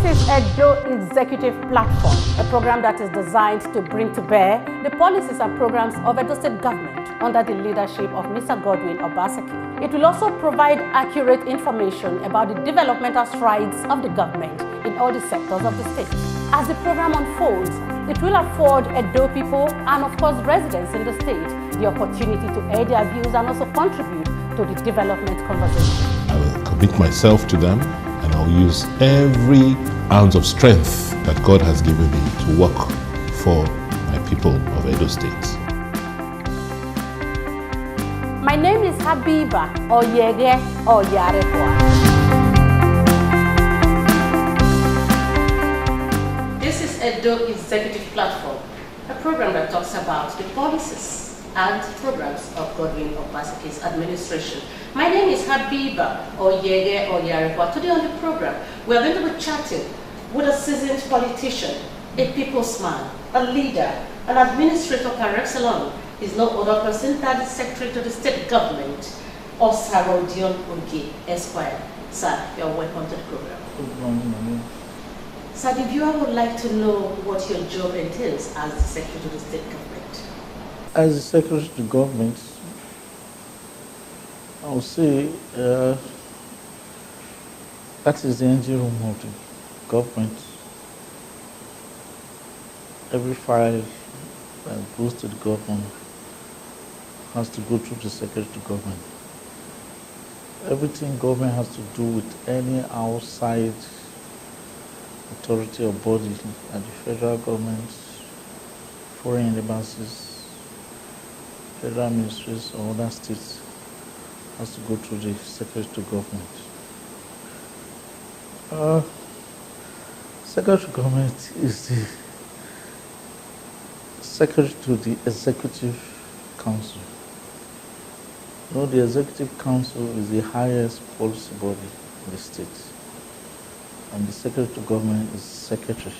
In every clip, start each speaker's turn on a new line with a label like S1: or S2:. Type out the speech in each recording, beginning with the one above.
S1: is Edo Executive Platform, a program that is designed to bring to bear the policies and programs of Edo State Government under the leadership of Mr. Godwin Obaseki. It will also provide accurate information about the developmental strides of the government in all the sectors of the state. As the program unfolds, it will afford Edo people and of course residents in the state the opportunity to air their views and also contribute to the development conversation.
S2: I will commit myself to them, and I'll use every ounce of strength that God has given me to work for my people of Edo State.
S1: My name is Habiba Ogie Esq. This is Edo Executive Platform, a program that talks about the policies and programs of Godwin Obaseki's administration. My name is Habiba Ogie Esq. Today on the program, we are going to be chatting with a seasoned politician, a people's man, a leader, an administrator par excellence. Is no other person than the Secretary to the State Government, Osarodion Ogie Esq. Sir, you are welcome to the program.
S3: Good morning.
S1: Sir, the viewer would like to know what your job entails as the Secretary to the State Government.
S3: As the Secretary to Government, I would say that is the engine room of the government. Every file that goes to the government has to go through the Secretary to Government. Everything government has to do with any outside authority or body at the federal government, foreign embassies, federal ministries or other states has to go through the Secretary to Government. Secretary to Government is the Secretary to the Executive Council. No, the Executive Council is the highest policy body in the state, and the Secretary to Government is Secretary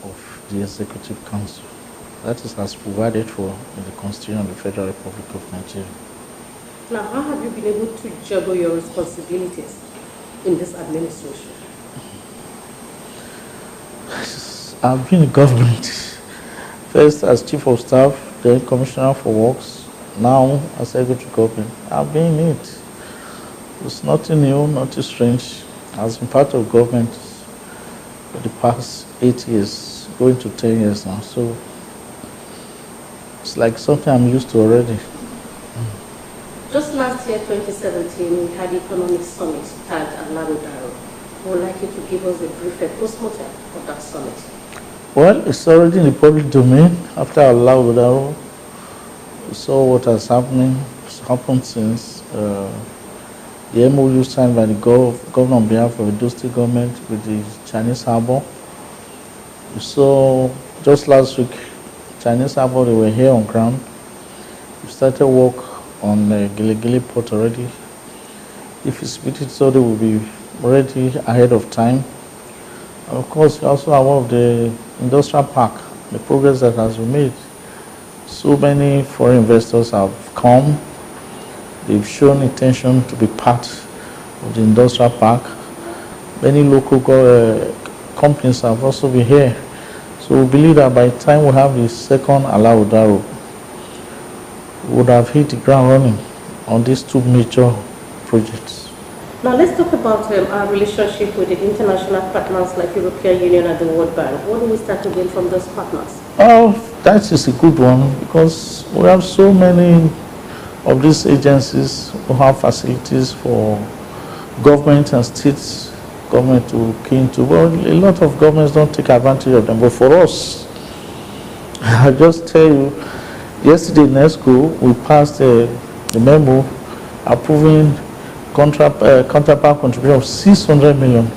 S3: of the Executive Council. That is as provided for in the Constitution of the Federal Republic of Nigeria.
S1: Now, how have you been able to juggle your responsibilities in this administration?
S3: I've been in government, first as Chief of Staff, then Commissioner for Works, now as Secretary to Government. I've been in it. It's nothing new, nothing strange. I've been part of government for the past 8 years, going to 10 years now. So it's like something I'm used to already.
S1: Just last year, 2017, we had the Economic Summit at Alarodaro. I would like you to give us a brief postmortem of that summit.
S3: Well, it's already in the public domain. After Alarodaro, we saw what has happened since the MOU signed by the governor on behalf of the Edo State Government with the Chinese Harbor. We saw just last week, Chinese Harbor, they were here on ground. We started work on the Gile port already. If it's fitted, so they will be ready ahead of time. And of course, we also are one of the industrial park, the progress that has been made. So many foreign investors have come. They've shown intention to be part of the industrial park. Many local companies have also been here. So we believe that by the time we have the second Alarodaro, we would have hit the ground running on these two major projects.
S1: Now let's talk about our relationship with the international partners like European Union and the World Bank. What do we start to gain from those partners?
S3: Oh, that is a good one, because we have so many of these agencies who have facilities for government and state government to key into. Well, a lot of governments don't take advantage of them, but for us, I'll just tell you, yesterday in ESCO, we passed a memo approving counterpart contribution of 600 million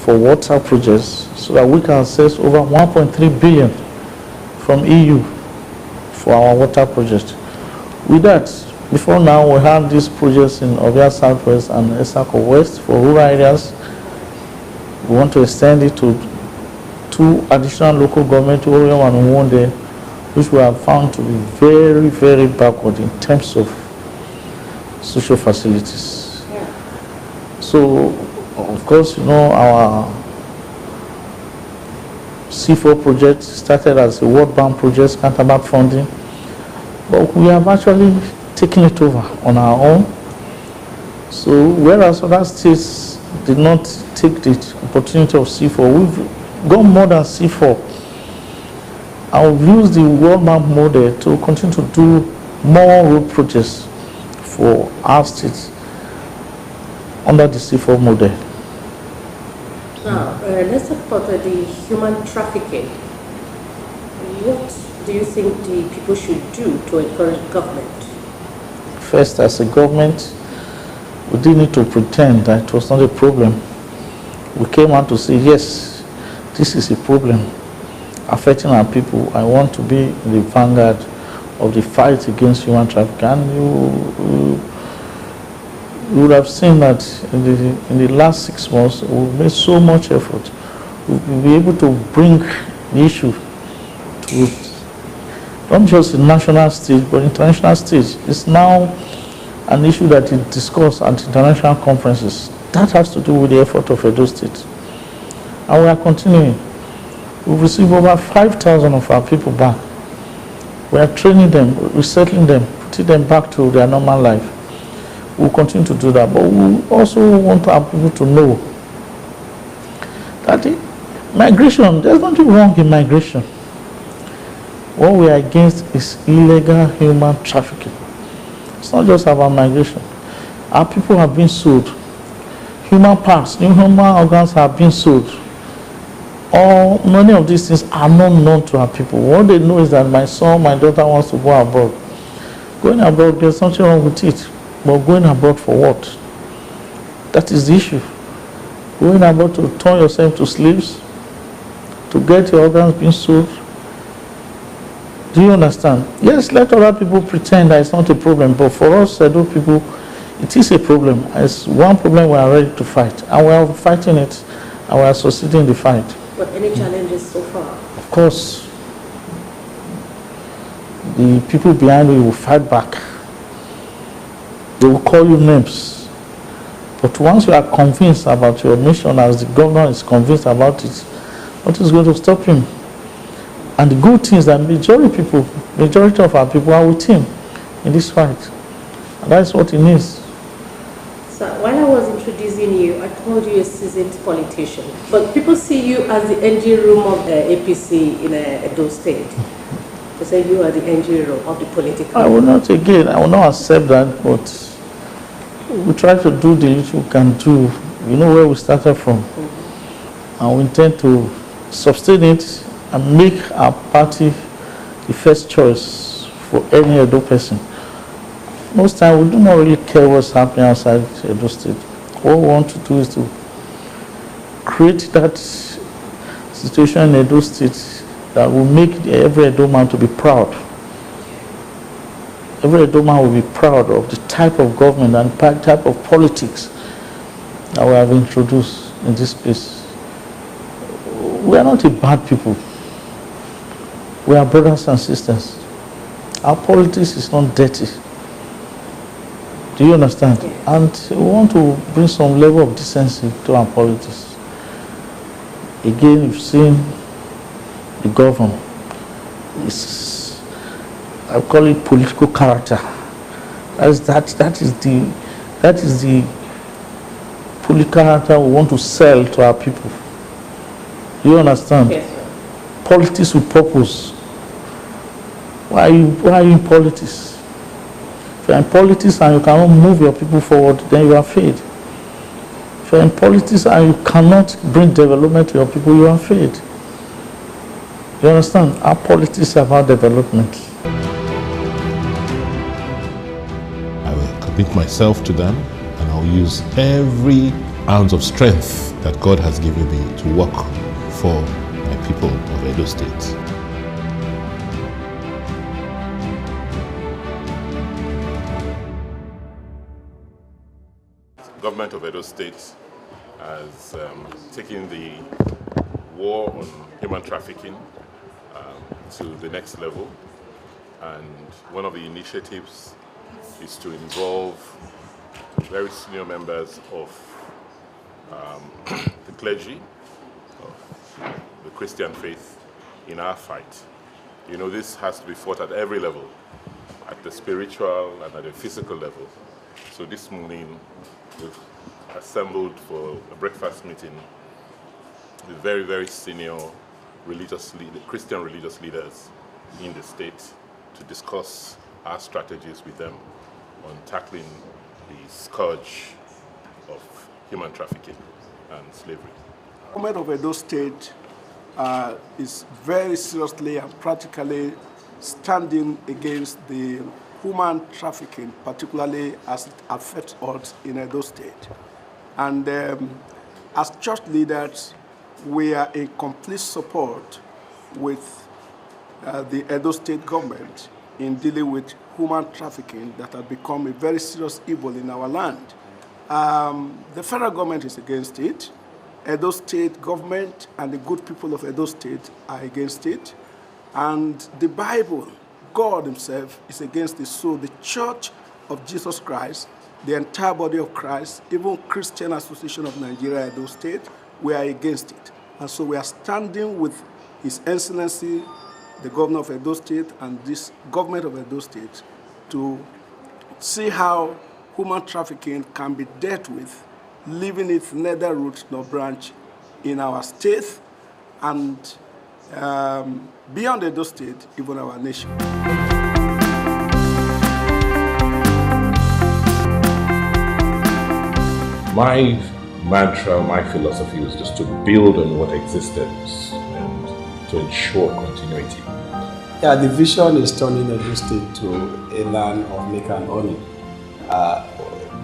S3: for water projects, so that we can access over 1.3 billion from EU for our water project. With that, before now, we have these projects in Ovia Southwest and Esako West for rural areas. We want to extend it to 2 additional local government, Orion and Uwonde, which we have found to be very, very backward in terms of social facilities. Yeah. So Of course, you know, our C4 project started as a World Bank project, counterpart funding, but we have actually taken it over on our own. So whereas other states did not take the opportunity of C4, we've gone more than C4. And we've used the World Bank model to continue to do more road projects for our states under the C4 model.
S1: Now, let's talk about the human trafficking. What do you think the people should do to encourage government?
S3: First, as a government, we didn't need to pretend that it was not a problem. We came out to say, yes, this is a problem affecting our people. I want to be in the vanguard of the fight against human trafficking. And you would have seen that in the last 6 months, we've made so much effort. We'll be able to bring the issue to not just the national stage, but international stage. It's now an issue that is discussed at international conferences. That has to do with the effort of Edo State. And we are continuing. We've received over 5,000 of our people back. We are training them, resettling them, putting them back to their normal life. We'll continue to do that, but we also want our people to know that migration, there's nothing wrong in migration. What we are against is illegal human trafficking. It's not just about migration. Our people have been sold. Human parts, new human organs have been sold. Many of these things are not known to our people. What they know is that my son, my daughter wants to go abroad. Going abroad, there's something wrong with it. But going abroad for what? That is the issue. Going abroad to turn yourself to slaves, to get your organs being sold. Do you understand? Yes, let other people pretend that it's not a problem, but for us, Edo people, it is a problem. It's one problem we are ready to fight, and we are fighting it, and we are succeeding in the fight.
S1: But any challenges so far?
S3: Of course, the people behind you will fight back. They will call you names. But once you are convinced about your mission, as the governor is convinced about it, what is going to stop him? And the good thing is that majority of our people are with him in this fight. And that's what he needs.
S1: So while I was introducing you, I called you a seasoned politician. But people see you as the engine room of the APC in Edo State. They say you are the engine room of the political.
S3: I will not accept that, but we try to do the little we can do. You know where we started from. And we intend to sustain it and make our party the first choice for any Edo person. Most times we do not really care what's happening outside Edo State. What we want to do is to create that situation in Edo State that will make every Edo man to be proud. Every Edo man will be proud of the type of government and type of politics that we have introduced in this place. We are not a bad people. We are brothers and sisters. Our politics is not dirty. Do you understand? And we want to bring some level of decency to our politics. Again, you've seen the governor. I call it political character. That is the political character we want to sell to our people. Do you understand?
S1: Yes, sir.
S3: Politics with purpose. Why are you in politics? If you're in politics and you cannot move your people forward, then you are failed. If you're in politics and you cannot bring development to your people, you are failed. You understand? Our politics is about development.
S2: I will commit myself to them, and I'll use every ounce of strength that God has given me to work for my people of Edo State. Government of Edo State has taken the war on human trafficking to the next level, and one of the initiatives is to involve very senior members of the clergy of the Christian faith in our fight. You know, this has to be fought at every level, at the spiritual and at the physical level. So this morning, we've assembled for a breakfast meeting with very, very senior Christian religious leaders in the state to discuss our strategies with them on tackling the scourge of human trafficking and slavery.
S4: The government of Edo State is very seriously and practically standing against the human trafficking, particularly as it affects us in Edo State. And as church leaders, we are in complete support with the Edo State government in dealing with human trafficking that has become a very serious evil in our land. The federal government is against it. Edo State government and the good people of Edo State are against it. And the Bible, God himself, is against it. So the Church of Jesus Christ, the entire body of Christ, even Christian Association of Nigeria, Edo State, we are against it. And so we are standing with His Excellency, the Governor of Edo State, and this government of Edo State to see how human trafficking can be dealt with, leaving it neither root nor branch in our state and beyond Edo State, even our nation.
S5: My mantra, my philosophy was just to build on what existed and to ensure continuity.
S6: Yeah, the vision is turning Edo State to a land of milk and honey,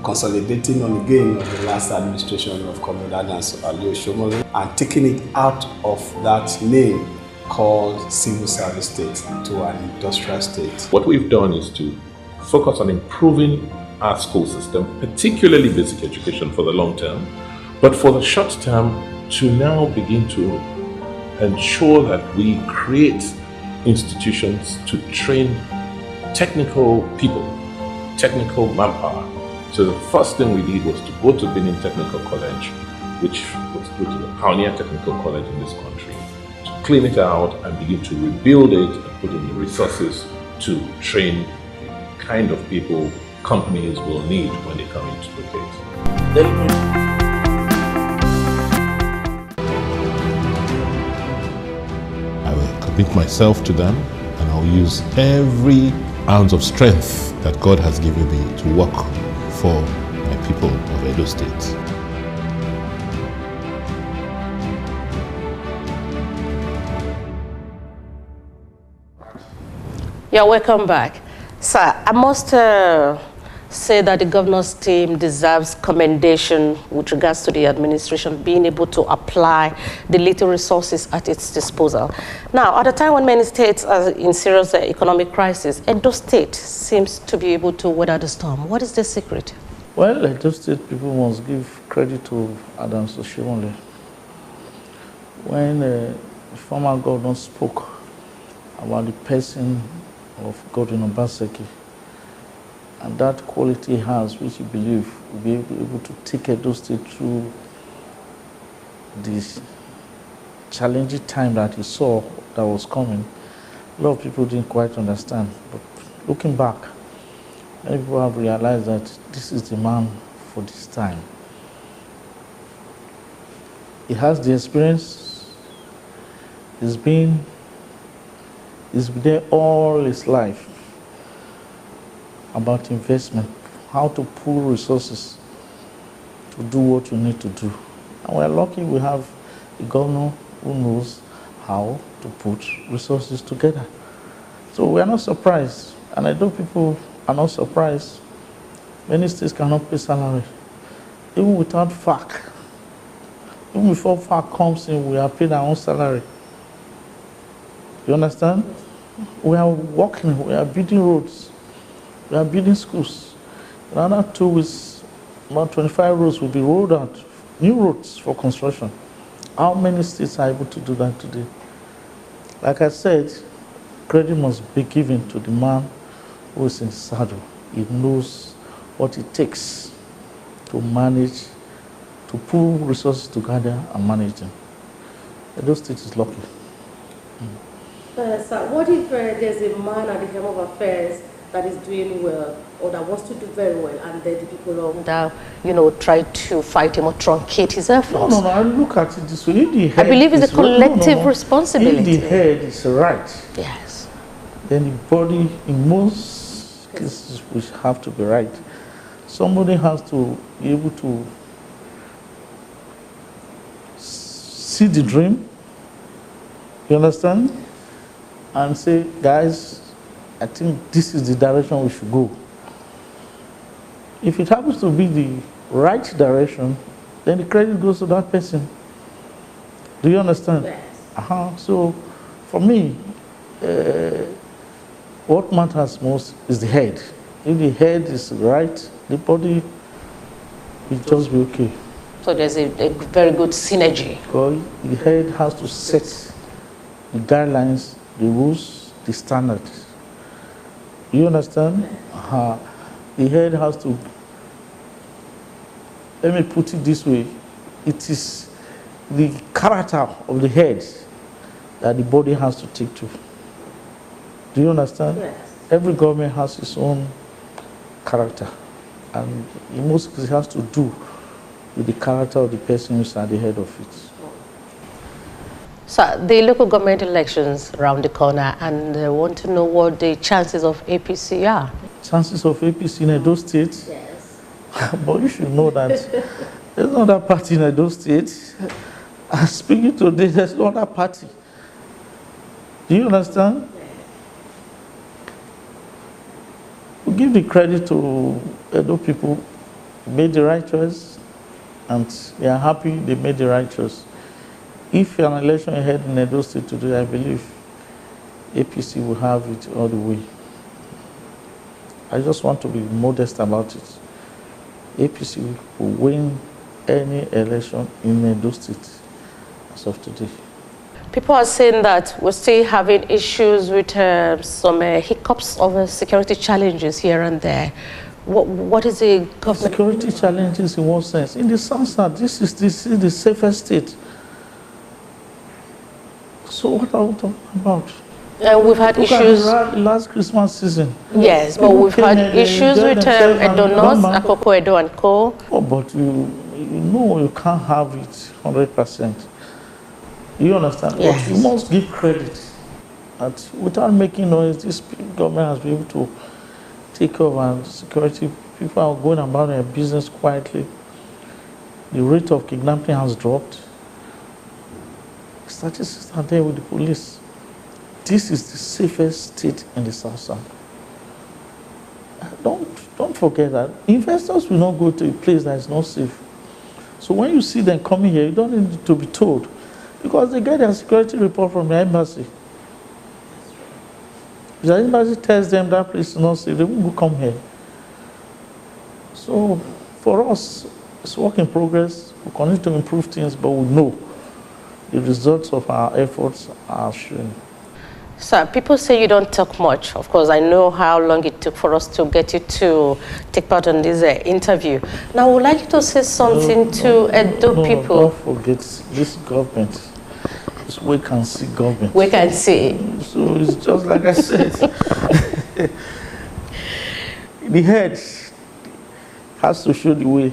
S6: consolidating on the gain of the last administration of Commander Ali Oshomole and taking it out of that name called civil service state to an industrial state.
S5: What we've done is to focus on improving our school system, particularly basic education for the long term, but for the short term to now begin to ensure that we create institutions to train technical people, technical manpower. So the first thing we did was to go to Benin Technical College, which was the pioneer technical college in this country, to clean it out and begin to rebuild it and put in the resources to train the kind of people companies will need when they come into the place. I will commit myself to them, and I'll use every ounce of strength that God has given me to work for my people of Edo State.
S1: Yeah, welcome back. Sir, I must say that the governor's team deserves commendation with regards to the administration being able to apply the little resources at its disposal. Now, at a time when many states are in serious economic crisis, Edo State seems to be able to weather the storm. What is the secret?
S3: Well, Edo State people must give credit to Adams Oshomole. When the former governor spoke about the person of Godwin Obaseki, and that quality he has, which he believes will be able to take Edo State through this challenging time that he saw that was coming. A lot of people didn't quite understand, but looking back, many people have realized that this is the man for this time. He has the experience. He's been there all his life about investment, how to pool resources to do what you need to do. And we're lucky we have a governor who knows how to put resources together. So we're not surprised, and I know people are not surprised. Many states cannot pay salary, even without FAC. Even before FAC comes in, we are paying our own salary. You understand? We are working, we are building roads, we are building schools. In another 2 weeks, about 25 roads will be rolled out, new roads for construction. How many states are able to do that today? Like I said, credit must be given to the man who is in the saddle. He knows what it takes to manage, to pull resources together and manage them. Edo State is lucky.
S1: So what if there's a man at the helm of affairs that is doing well or that wants to do very well, and then the people of try to fight him or truncate his efforts?
S3: No. I look at it this way. If the head
S1: I believe it's a collective responsibility.
S3: If the head is right,
S1: yes,
S3: then the body, in most cases, will have to be right. Somebody has to be able to see the dream, you understand? And say, guys, I think this is the direction we should go. If it happens to be the right direction, then the credit goes to that person. Do you understand?
S1: Yes.
S3: So, for me, what matters most is the head. If the head is right, the body will just be okay.
S1: So there's a very good synergy.
S3: Because the head has to set the guidelines, the rules, the standards. You understand? The head has to, let me put it this way, it is the character of the head that the body has to take to. Do you understand?
S1: Yes.
S3: Every government has its own character, and in most cases it has to do with the character of the person who's at the head of it.
S1: So the local government elections around the corner, and I want to know what the chances of APC are.
S3: Chances of APC in Edo State?
S1: Yes.
S3: But you should know that there's no other party in Edo State. I'm speaking today, there's no other party. Do you understand? We give the credit to Edo people. They made the right choice, and they are happy they made the right choice. If an election ahead in Edo State today, I believe APC will have it all the way. I just want to be modest about it. APC will win any election in Edo State as of today.
S1: People are saying that we're still having issues with some hiccups of security challenges here and there. What is the government?
S3: Security challenges in what sense? In the South, this is the safest state. So what are we talking about?
S1: We've had issues.
S3: Last Christmas season.
S1: Yes, but we've had issues with Edo North, Akoko Edo and Co.
S3: Oh, but you know you can't have it 100%. You understand?
S1: Yes.
S3: But you must give credit. That without making noise, this government has been able to take care of our security. People are going about their business quietly. The rate of kidnapping has dropped. Statistics are there with the police. This is the safest state in the South. Don't forget that. Investors will not go to a place that is not safe. So when you see them coming here, you don't need to be told, because they get their security report from the embassy. If the embassy tells them that place is not safe, they won't come here. So for us, it's work in progress. We continue to improve things, but we know the results of our efforts are showing.
S1: Sir, people say you don't talk much. Of course, I know how long it took for us to get you to take part in this interview. Now, I would like you to say something to Edo people.
S3: Don't forget this government. It's wait and see government.
S1: We can see.
S3: So it's just like I said. The head has to show the way.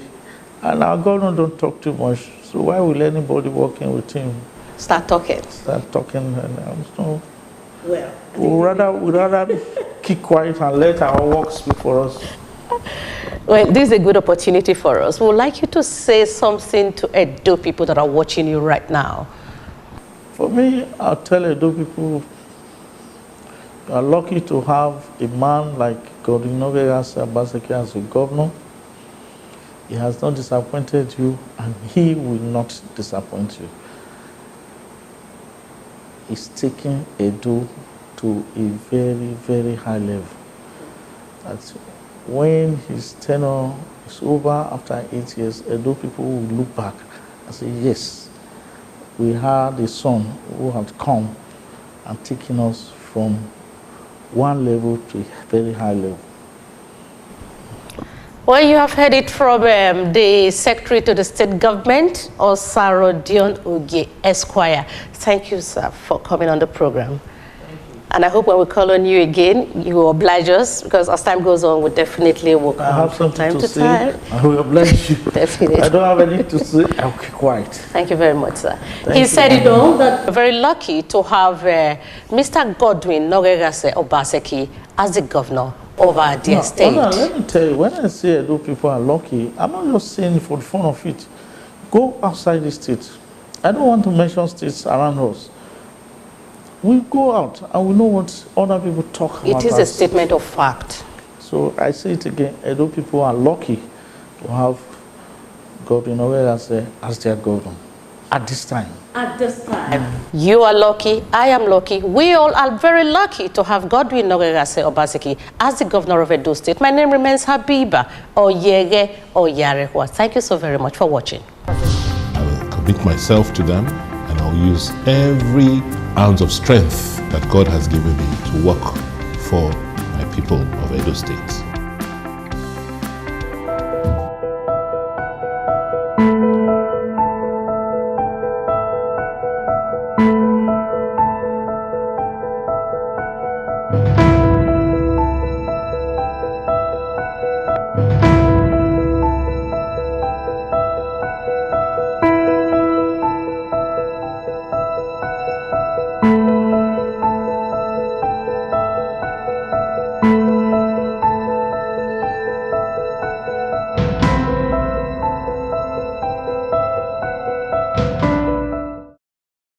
S3: And our governor don't talk too much. So why will anybody working with him
S1: start talking?
S3: So,
S1: well,
S3: we'd rather keep quiet and let our work speak for us.
S1: Well, this is a good opportunity for us. We would like you to say something to Edo people that are watching you right now.
S3: For me, I'll tell Edo people, you are lucky to have a man like Governor Godwin Obaseki as a governor. He has not disappointed you, and he will not disappoint you. He's taking Edo to a very, very high level. That's when his tenure is over after 8 years, Edo people will look back and say, yes, we had a son who had come and taken us from one level to a very high level.
S1: Well, you have heard it from the Secretary to the State Government, Osarodion Ogie Esq. Thank you, sir, for coming on the program. And I hope when we call on you again, you will oblige us, because as time goes on, we definitely will come from time to time.
S3: I will oblige you.
S1: Definitely.
S3: I don't have anything to say. I'll keep quiet.
S1: Thank you very much, sir. He said, you know, that we're very lucky to have Mr. Godwin Obaseki as the governor of our dear state.
S3: Let me tell you, when I say Edo people are lucky, I'm not just saying it for the fun of it. Go outside the state. I don't want to mention states around us. We go out and we know what other people talk about.
S1: It is a statement of fact.
S3: So I say it again, Edo people are lucky to have Godwin Obaseki as their governor at this time.
S1: At this time. You are lucky, I am lucky, we all are very lucky to have Godwin Obaseki as the governor of Edo State. My name remains Habiba Oyege Oyarehua. Thank you so very much for watching.
S5: I will commit myself to them, and I'll use every ounce of strength that God has given me to work for my people of Edo State.